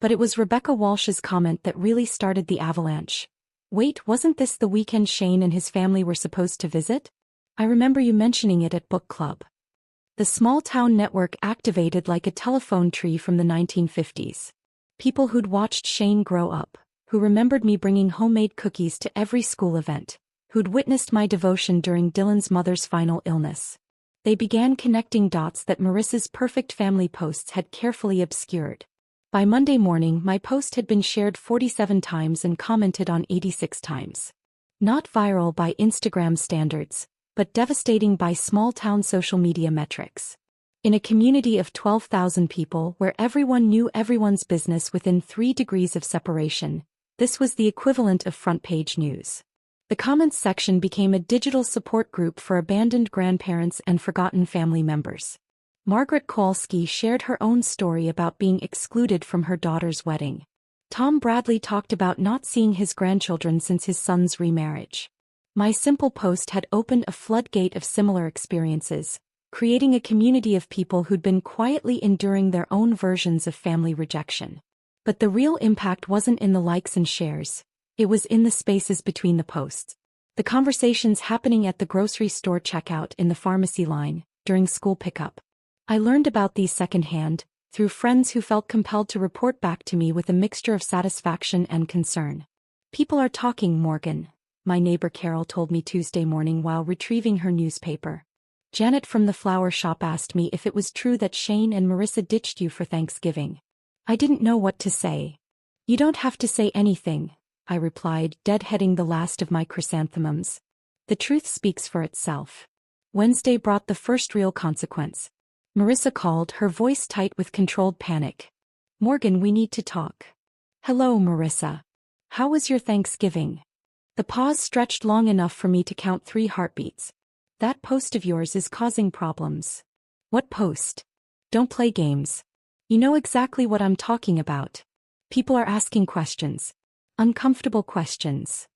But it was Rebecca Walsh's comment that really started the avalanche. "Wait, wasn't this the weekend Shane and his family were supposed to visit? I remember you mentioning it at book club." The small-town network activated like a telephone tree from the 1950s. People who'd watched Shane grow up, who remembered me bringing homemade cookies to every school event, who'd witnessed my devotion during Dylan's mother's final illness. They began connecting dots that Marissa's perfect family posts had carefully obscured. By Monday morning, my post had been shared 47 times and commented on 86 times. Not viral by Instagram standards, but devastating by small-town social media metrics. In a community of 12,000 people where everyone knew everyone's business within 3 degrees of separation, this was the equivalent of front-page news. The comments section became a digital support group for abandoned grandparents and forgotten family members. Margaret Kowalski shared her own story about being excluded from her daughter's wedding. Tom Bradley talked about not seeing his grandchildren since his son's remarriage. My simple post had opened a floodgate of similar experiences, creating a community of people who'd been quietly enduring their own versions of family rejection. But the real impact wasn't in the likes and shares. It was in the spaces between the posts. The conversations happening at the grocery store checkout, in the pharmacy line, during school pickup. I learned about these secondhand, through friends who felt compelled to report back to me with a mixture of satisfaction and concern. "People are talking, Morgan," my neighbor Carol told me Tuesday morning while retrieving her newspaper. "Janet from the flower shop asked me if it was true that Shane and Marissa ditched you for Thanksgiving." I didn't know what to say. "You don't have to say anything," I replied, deadheading the last of my chrysanthemums. The truth speaks for itself. Wednesday brought the first real consequence. Marissa called, her voice tight with controlled panic. "Morgan, we need to talk." "Hello, Marissa. How was your Thanksgiving?" The pause stretched long enough for me to count 3 heartbeats. "That post of yours is causing problems." "What post?" "Don't play games. You know exactly what I'm talking about. People are asking questions. Uncomfortable questions."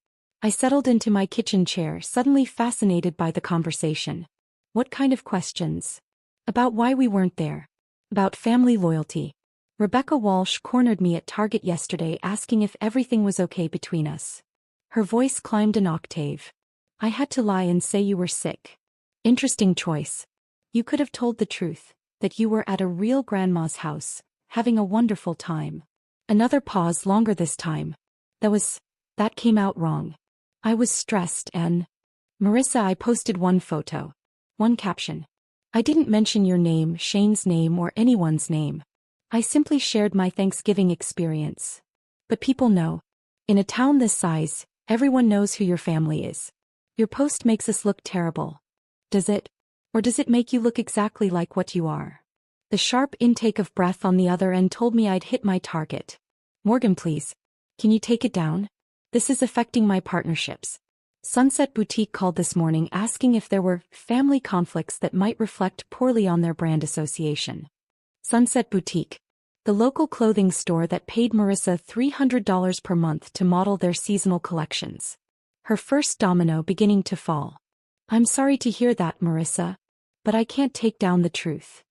I settled into my kitchen chair, suddenly fascinated by the conversation. "What kind of questions?" "About why we weren't there. About family loyalty. Rebecca Walsh cornered me at Target yesterday asking if everything was okay between us." Her voice climbed an octave. "I had to lie and say you were sick." "Interesting choice. You could have told the truth, that you were at a real grandma's house, having a wonderful time." Another pause, longer this time. That came out wrong. I was stressed and... "Marissa, I posted one photo. One caption. I didn't mention your name, Shane's name, or anyone's name. I simply shared my Thanksgiving experience. But people know. In a town this size, everyone knows who your family is. Your post makes us look terrible. Does it? Or does it make you look exactly like what you are? The sharp intake of breath on the other end told me I'd hit my target. Morgan, please. Can you take it down? This is affecting my partnerships. Sunset Boutique called this morning asking if there were family conflicts that might reflect poorly on their brand association. Sunset Boutique, the local clothing store that paid Marissa $300 per month to model their seasonal collections. Her first domino beginning to fall. I'm sorry to hear that, Marissa. But I can't take down the truth.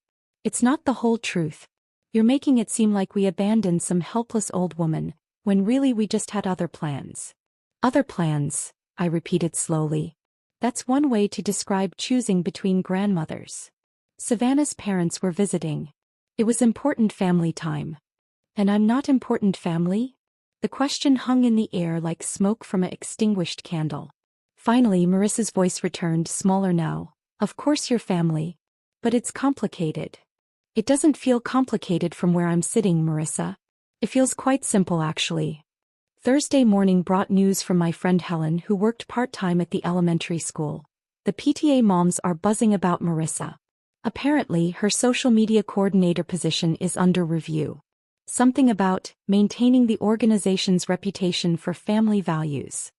It's not the whole truth. You're making it seem like we abandoned some helpless old woman, when really we just had other plans. Other plans, I repeated slowly. That's one way to describe choosing between grandmothers. Savannah's parents were visiting. It was important family time. And I'm not important family? The question hung in the air like smoke from an extinguished candle. Finally, Marissa's voice returned, smaller now. Of course you're family. But it's complicated. It doesn't feel complicated from where I'm sitting, Marissa. It feels quite simple, actually. Thursday morning brought news from my friend Helen, who worked part-time at the elementary school. The PTA moms are buzzing about Marissa. Apparently, her social media coordinator position is under review. Something about maintaining the organization's reputation for family values.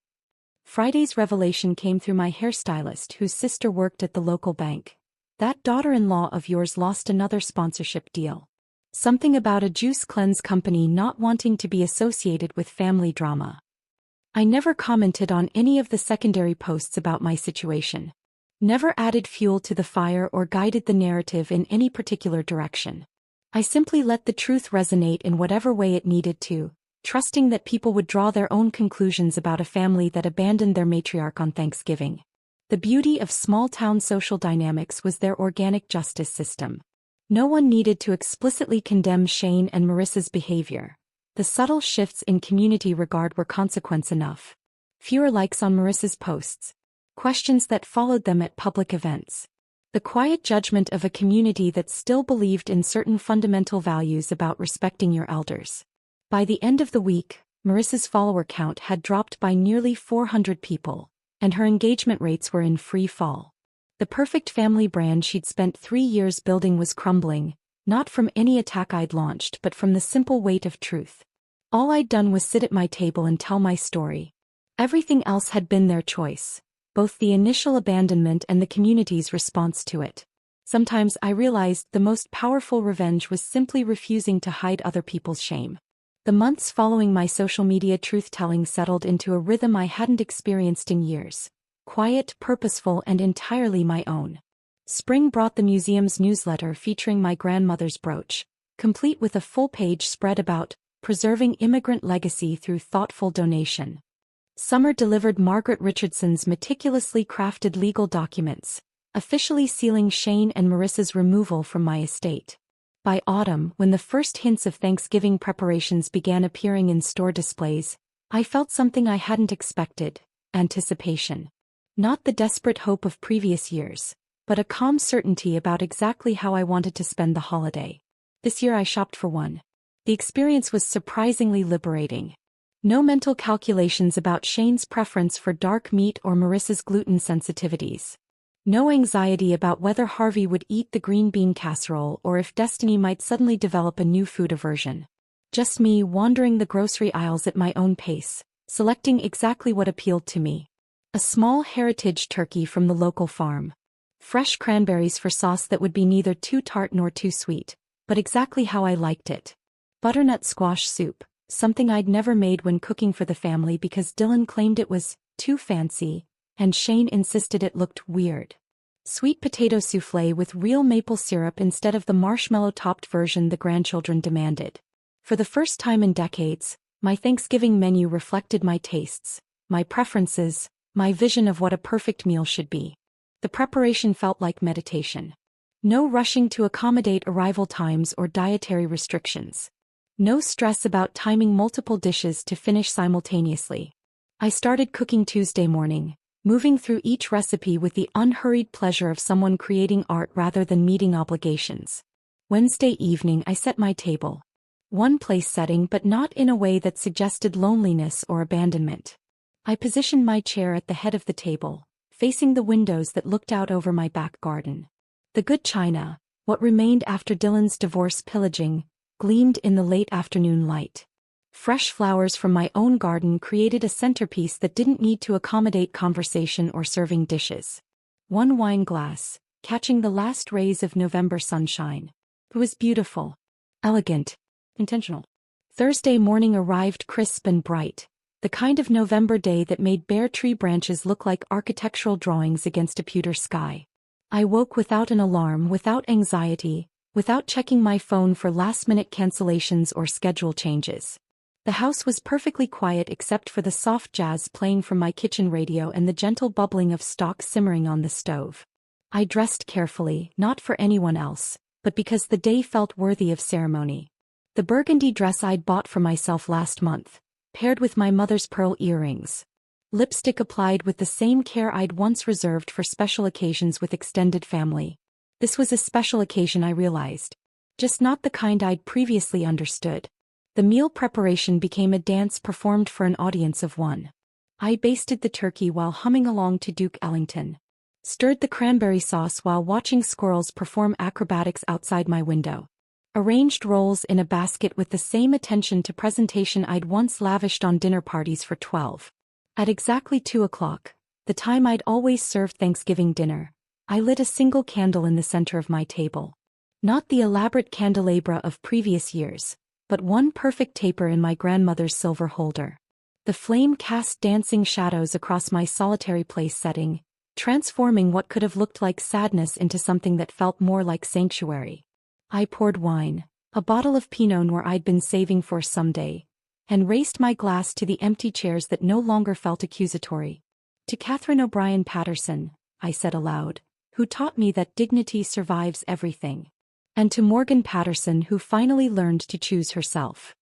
Friday's revelation came through my hairstylist, whose sister worked at the local bank. That daughter-in-law of yours lost another sponsorship deal. Something about a juice cleanse company not wanting to be associated with family drama. I never commented on any of the secondary posts about my situation. Never added fuel to the fire or guided the narrative in any particular direction. I simply let the truth resonate in whatever way it needed to, trusting that people would draw their own conclusions about a family that abandoned their matriarch on Thanksgiving. The beauty of small-town social dynamics was their organic justice system. No one needed to explicitly condemn Shane and Marissa's behavior. The subtle shifts in community regard were consequence enough. Fewer likes on Marissa's posts. Questions that followed them at public events. The quiet judgment of a community that still believed in certain fundamental values about respecting your elders. By the end of the week, Marissa's follower count had dropped by nearly 400 people, and her engagement rates were in free fall. The perfect family brand she'd spent 3 years building was crumbling, not from any attack I'd launched but from the simple weight of truth. All I'd done was sit at my table and tell my story. Everything else had been their choice, both the initial abandonment and the community's response to it. Sometimes I realized the most powerful revenge was simply refusing to hide other people's shame. The months following my social media truth-telling settled into a rhythm I hadn't experienced in years. Quiet, purposeful, and entirely my own. Spring brought the museum's newsletter featuring my grandmother's brooch, complete with a full-page spread about preserving immigrant legacy through thoughtful donation. Summer delivered Margaret Richardson's meticulously crafted legal documents, officially sealing Shane and Marissa's removal from my estate. By autumn, when the first hints of Thanksgiving preparations began appearing in store displays, I felt something I hadn't expected: anticipation. Not the desperate hope of previous years, but a calm certainty about exactly how I wanted to spend the holiday. This year I shopped for one. The experience was surprisingly liberating. No mental calculations about Shane's preference for dark meat or Marissa's gluten sensitivities. No anxiety about whether Harvey would eat the green bean casserole or if Destiny might suddenly develop a new food aversion. Just me wandering the grocery aisles at my own pace, selecting exactly what appealed to me. A small heritage turkey from the local farm. Fresh cranberries for sauce that would be neither too tart nor too sweet, but exactly how I liked it. Butternut squash soup, something I'd never made when cooking for the family because Dylan claimed it was too fancy, and Shane insisted it looked weird. Sweet potato soufflé with real maple syrup instead of the marshmallow-topped version the grandchildren demanded. For the first time in decades, my Thanksgiving menu reflected my tastes, my preferences, my vision of what a perfect meal should be. The preparation felt like meditation. No rushing to accommodate arrival times or dietary restrictions. No stress about timing multiple dishes to finish simultaneously. I started cooking Tuesday morning, moving through each recipe with the unhurried pleasure of someone creating art rather than meeting obligations. Wednesday evening I set my table. One place setting, but not in a way that suggested loneliness or abandonment. I positioned my chair at the head of the table, facing the windows that looked out over my back garden. The good china, what remained after Dylan's divorce pillaging, gleamed in the late afternoon light. Fresh flowers from my own garden created a centerpiece that didn't need to accommodate conversation or serving dishes. One wine glass, catching the last rays of November sunshine. It was beautiful, elegant, intentional. Thursday morning arrived crisp and bright, the kind of November day that made bare tree branches look like architectural drawings against a pewter sky. I woke without an alarm, without anxiety, without checking my phone for last-minute cancellations or schedule changes. The house was perfectly quiet except for the soft jazz playing from my kitchen radio and the gentle bubbling of stock simmering on the stove. I dressed carefully, not for anyone else, but because the day felt worthy of ceremony. The burgundy dress I'd bought for myself last month, paired with my mother's pearl earrings. Lipstick applied with the same care I'd once reserved for special occasions with extended family. This was a special occasion, I realized. Just not the kind I'd previously understood. The meal preparation became a dance performed for an audience of one. I basted the turkey while humming along to Duke Ellington. Stirred the cranberry sauce while watching squirrels perform acrobatics outside my window. Arranged rolls in a basket with the same attention to presentation I'd once lavished on dinner parties for 12. At exactly 2 o'clock, the time I'd always served Thanksgiving dinner, I lit a single candle in the center of my table. Not the elaborate candelabra of previous years, but one perfect taper in my grandmother's silver holder. The flame cast dancing shadows across my solitary place setting, transforming what could have looked like sadness into something that felt more like sanctuary. I poured wine, a bottle of Pinot Noir I'd been saving for someday, and raised my glass to the empty chairs that no longer felt accusatory. To Catherine O'Brien Patterson, I said aloud, who taught me that dignity survives everything. And to Morgan Patterson, who finally learned to choose herself.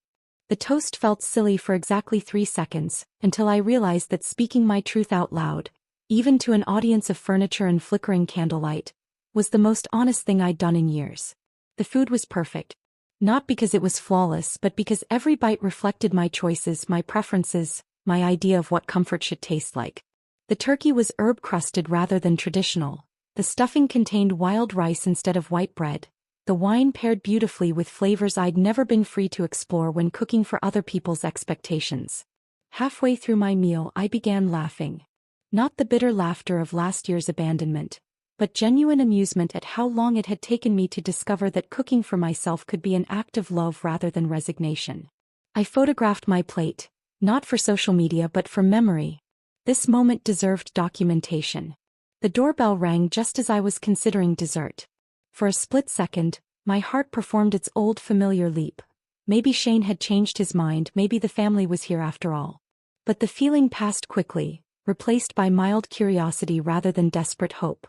The toast felt silly for exactly 3 seconds, until I realized that speaking my truth out loud, even to an audience of furniture and flickering candlelight, was the most honest thing I'd done in years. The food was perfect. Not because it was flawless, but because every bite reflected my choices, my preferences, my idea of what comfort should taste like. The turkey was herb-crusted rather than traditional. The stuffing contained wild rice instead of white bread. The wine paired beautifully with flavors I'd never been free to explore when cooking for other people's expectations. Halfway through my meal, I began laughing. Not the bitter laughter of last year's abandonment, but genuine amusement at how long it had taken me to discover that cooking for myself could be an act of love rather than resignation. I photographed my plate, not for social media but for memory. This moment deserved documentation. The doorbell rang just as I was considering dessert. For a split second, my heart performed its old familiar leap. Maybe Shane had changed his mind, maybe the family was here after all. But the feeling passed quickly, replaced by mild curiosity rather than desperate hope.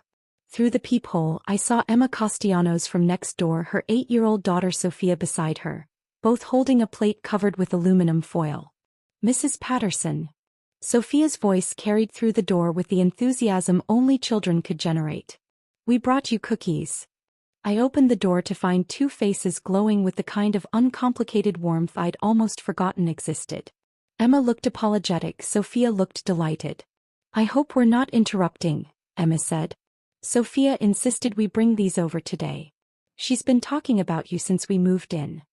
Through the peephole, I saw Emma Castellanos from next door, her 8-year-old daughter Sophia beside her, both holding a plate covered with aluminum foil. "Mrs. Patterson." Sophia's voice carried through the door with the enthusiasm only children could generate. "We brought you cookies." I opened the door to find 2 faces glowing with the kind of uncomplicated warmth I'd almost forgotten existed. Emma looked apologetic, Sophia looked delighted. "I hope we're not interrupting," Emma said. "Sophia insisted we bring these over today. She's been talking about you since we moved in."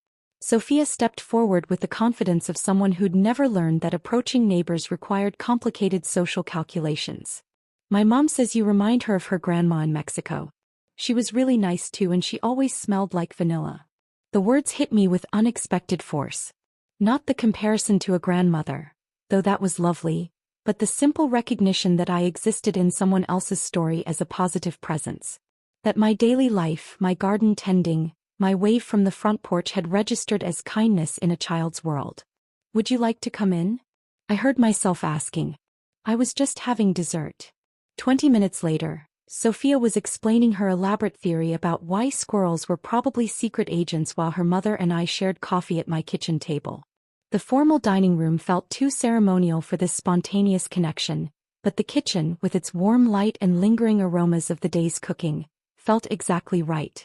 Sophia stepped forward with the confidence of someone who'd never learned that approaching neighbors required complicated social calculations. "My mom says you remind her of her grandma in Mexico. She was really nice too, and she always smelled like vanilla." The words hit me with unexpected force. Not the comparison to a grandmother, though that was lovely, but the simple recognition that I existed in someone else's story as a positive presence. That my daily life, my garden tending, my wave from the front porch had registered as kindness in a child's world. "Would you like to come in?" I heard myself asking. I was just having dessert. 20 minutes later, Sophia was explaining her elaborate theory about why squirrels were probably secret agents while her mother and I shared coffee at my kitchen table. The formal dining room felt too ceremonial for this spontaneous connection, but the kitchen, with its warm light and lingering aromas of the day's cooking, felt exactly right.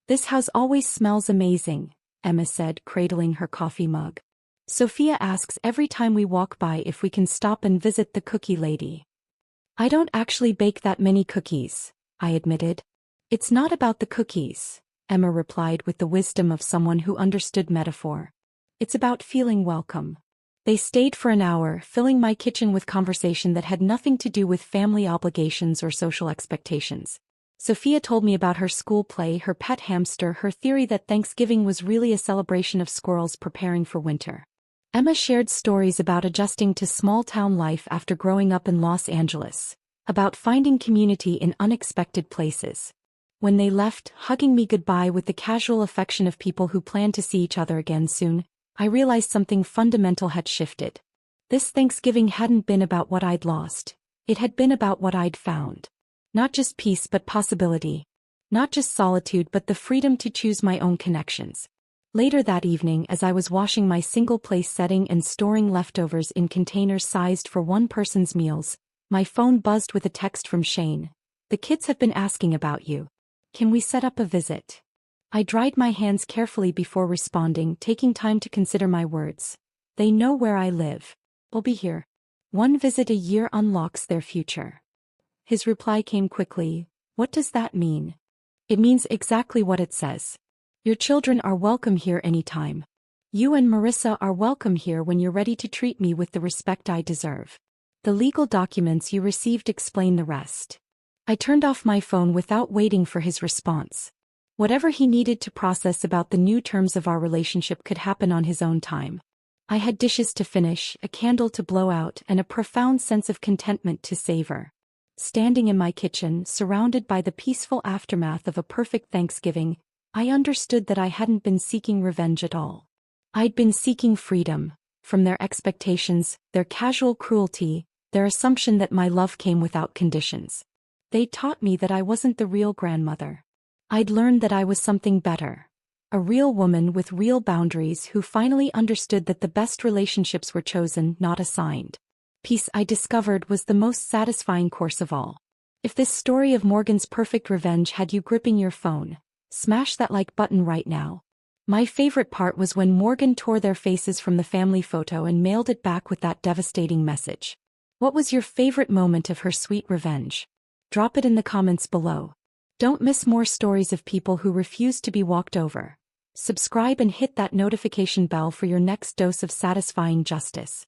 "This house always smells amazing," Emma said, cradling her coffee mug. Sophia asks every time we walk by if we can stop and visit the cookie lady. I don't actually bake that many cookies, I admitted. It's not about the cookies, Emma replied with the wisdom of someone who understood metaphor. It's about feeling welcome. They stayed for an hour, filling my kitchen with conversation that had nothing to do with family obligations or social expectations. Sophia told me about her school play, her pet hamster, her theory that Thanksgiving was really a celebration of squirrels preparing for winter. Emma shared stories about adjusting to small-town life after growing up in Los Angeles, about finding community in unexpected places. When they left, hugging me goodbye with the casual affection of people who plan to see each other again soon, I realized something fundamental had shifted. This Thanksgiving hadn't been about what I'd lost. It had been about what I'd found. Not just peace but possibility. Not just solitude but the freedom to choose my own connections. Later that evening, as I was washing my single-place setting and storing leftovers in containers sized for one person's meals, my phone buzzed with a text from Shane. The kids have been asking about you. Can we set up a visit? I dried my hands carefully before responding, taking time to consider my words. They know where I live. We'll be here. One visit a year unlocks their future. His reply came quickly. What does that mean? It means exactly what it says. Your children are welcome here anytime. You and Marissa are welcome here when you're ready to treat me with the respect I deserve. The legal documents you received explain the rest. I turned off my phone without waiting for his response. Whatever he needed to process about the new terms of our relationship could happen on his own time. I had dishes to finish, a candle to blow out, and a profound sense of contentment to savor. Standing in my kitchen, surrounded by the peaceful aftermath of a perfect Thanksgiving, I understood that I hadn't been seeking revenge at all. I'd been seeking freedom, from their expectations, their casual cruelty, their assumption that my love came without conditions. They taught me that I wasn't the real grandmother. I'd learned that I was something better. A real woman with real boundaries who finally understood that the best relationships were chosen, not assigned. Peace, I discovered, was the most satisfying course of all. If this story of Morgan's perfect revenge had you gripping your phone, smash that like button right now. My favorite part was when Morgan tore their faces from the family photo and mailed it back with that devastating message. What was your favorite moment of her sweet revenge? Drop it in the comments below. Don't miss more stories of people who refuse to be walked over. Subscribe and hit that notification bell for your next dose of satisfying justice.